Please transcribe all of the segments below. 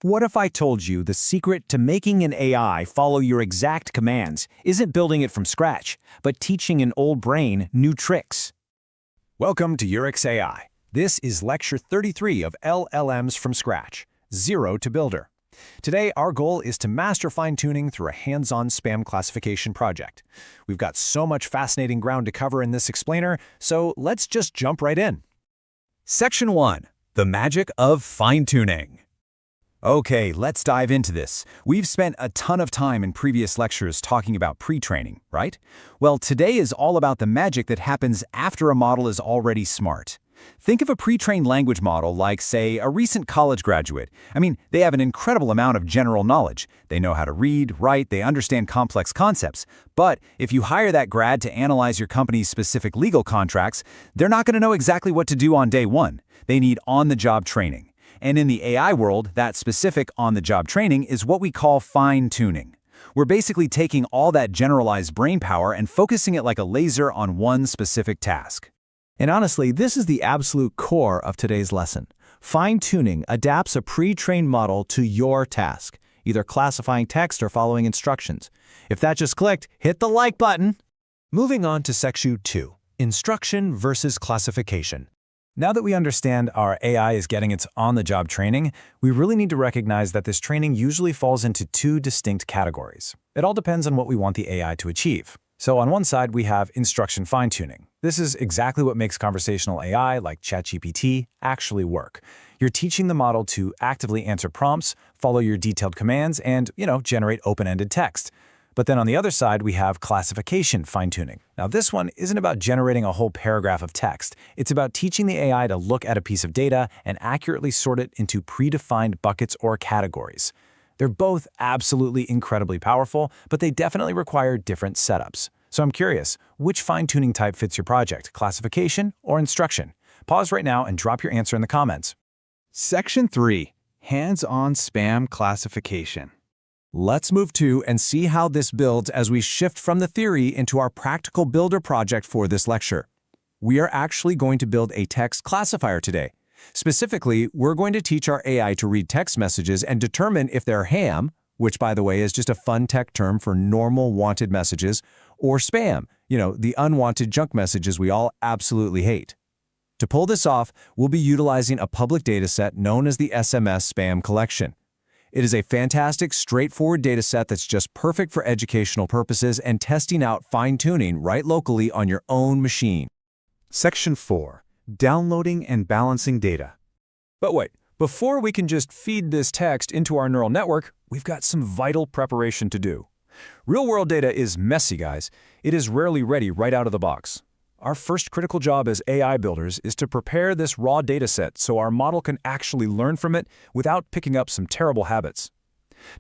What if I told you the secret to making an AI follow your exact commands isn't building it from scratch, but teaching an old brain new tricks? Welcome to Yurix AI. This is lecture 33 of LLMs from scratch, Zero to Builder. Today, our goal is to master fine-tuning through a hands-on spam classification project. We've got so much fascinating ground to cover in this explainer, so let's just jump right in. Section 1. The Magic of Fine-Tuning. Okay, let's dive into this. We've spent a ton of time in previous lectures talking about pre-training, right? Well, today is all about the magic that happens after a model is already smart. Think of a pre-trained language model like, say, a recent college graduate. They have an incredible amount of general knowledge. They know how to read, write, they understand complex concepts. But if you hire that grad to analyze your company's specific legal contracts, they're not going to know exactly what to do on day one. They need on-the-job training. And in the AI world, that specific on-the-job training is what we call fine-tuning. We're basically taking all that generalized brain power and focusing it like a laser on one specific task. And honestly, this is the absolute core of today's lesson. Fine-tuning adapts a pre-trained model to your task, either classifying text or following instructions. If that just clicked, hit the like button. Moving on to Section 2, Instruction versus Classification. Now that we understand our AI is getting its on-the-job training, we really need to recognize that this training usually falls into two distinct categories. It all depends on what we want the AI to achieve. So on one side, we have instruction fine-tuning. This is exactly what makes conversational AI, like ChatGPT, actually work. You're teaching the model to actively answer prompts, follow your detailed commands, and, generate open-ended text. But then on the other side, we have classification fine-tuning. Now this one isn't about generating a whole paragraph of text. It's about teaching the AI to look at a piece of data and accurately sort it into predefined buckets or categories. They're both absolutely incredibly powerful, but they definitely require different setups. So I'm curious, which fine-tuning type fits your project, classification or instruction? Pause right now and drop your answer in the comments. Section 3. Hands-on spam classification. Let's move to and see how this builds as we shift from the theory into our practical builder project for this lecture. We are actually going to build a text classifier today. Specifically, we're going to teach our AI to read text messages and determine if they're ham, which by the way is just a fun tech term for normal wanted messages, or spam, the unwanted junk messages we all absolutely hate. To pull this off, we'll be utilizing a public dataset known as the SMS spam collection. It is a fantastic, straightforward dataset that's just perfect for educational purposes and testing out fine-tuning right locally on your own machine. Section 4. Downloading and balancing data. But wait, before we can just feed this text into our neural network, we've got some vital preparation to do. Real-world data is messy, guys. It is rarely ready right out of the box. Our first critical job as AI builders is to prepare this raw dataset so our model can actually learn from it without picking up some terrible habits.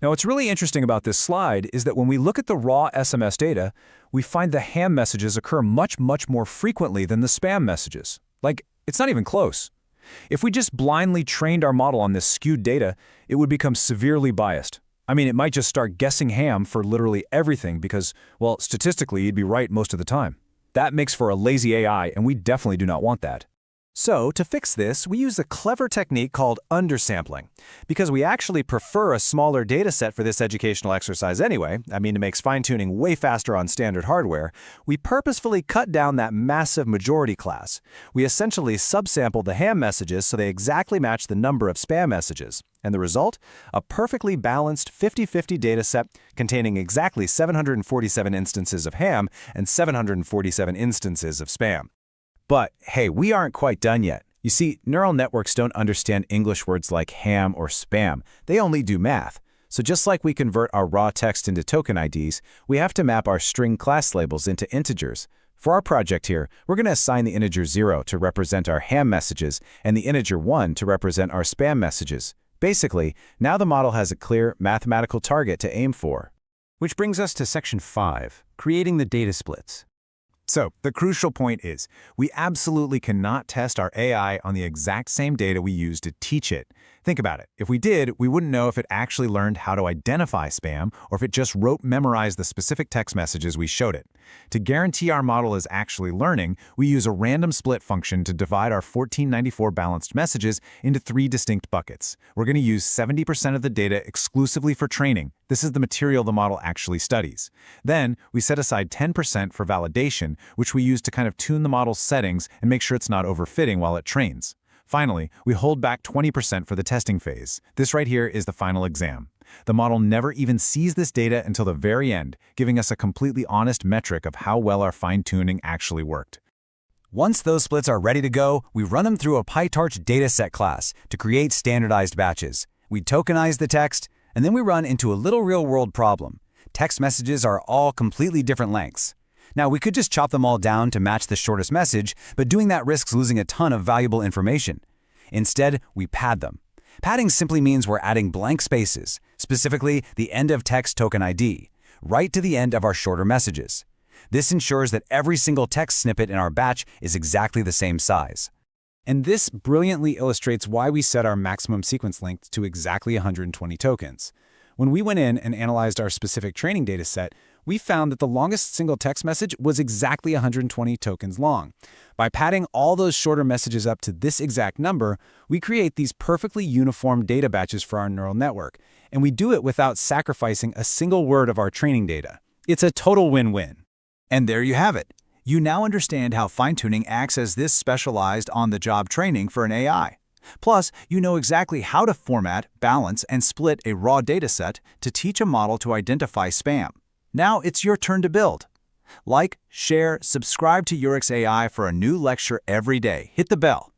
Now, what's really interesting about this slide is that when we look at the raw SMS data, we find the ham messages occur much more frequently than the spam messages. It's not even close. If we just blindly trained our model on this skewed data, it would become severely biased. It might just start guessing ham for literally everything because, well, statistically, you'd be right most of the time. That makes for a lazy AI, and we definitely do not want that. So, to fix this, we use a clever technique called undersampling. Because we actually prefer a smaller dataset for this educational exercise anyway, it makes fine-tuning way faster on standard hardware, we purposefully cut down that massive majority class. We essentially subsample the ham messages so they exactly match the number of spam messages. And the result? A perfectly balanced 50-50 dataset containing exactly 747 instances of ham and 747 instances of spam. But hey, we aren't quite done yet. You see, neural networks don't understand English words like ham or spam. They only do math. So just like we convert our raw text into token IDs, we have to map our string class labels into integers. For our project here, we're going to assign the integer 0 to represent our ham messages and the integer 1 to represent our spam messages. Basically, now the model has a clear mathematical target to aim for. Which brings us to Section 5, creating the data splits. So, the crucial point is, we absolutely cannot test our AI on the exact same data we use to teach it. Think about it. If we did, we wouldn't know if it actually learned how to identify spam or if it just memorized the specific text messages we showed it. To guarantee our model is actually learning, we use a random split function to divide our 1494 balanced messages into 3 distinct buckets. We're going to use 70% of the data exclusively for training. This is the material the model actually studies. Then, we set aside 10% for validation, which we use to kind of tune the model's settings and make sure it's not overfitting while it trains. Finally, we hold back 20% for the testing phase. This right here is the final exam. The model never even sees this data until the very end, giving us a completely honest metric of how well our fine-tuning actually worked. Once those splits are ready to go, we run them through a PyTorch dataset class to create standardized batches. We tokenize the text, and then we run into a little real-world problem. Text messages are all completely different lengths. Now, we could just chop them all down to match the shortest message, but doing that risks losing a ton of valuable information. Instead, we pad them. Padding simply means we're adding blank spaces, specifically the end of text token ID, right to the end of our shorter messages. This ensures that every single text snippet in our batch is exactly the same size. And this brilliantly illustrates why we set our maximum sequence length to exactly 120 tokens. When we went in and analyzed our specific training data set, we found that the longest single text message was exactly 120 tokens long. By padding all those shorter messages up to this exact number, we create these perfectly uniform data batches for our neural network, and we do it without sacrificing a single word of our training data. It's a total win-win. And there you have it. You now understand how fine-tuning acts as this specialized on-the-job training for an AI. Plus, you know exactly how to format, balance, and split a raw dataset to teach a model to identify spam. Now it's your turn to build. Like, share, subscribe to Yurix AI for a new lecture every day. Hit the bell.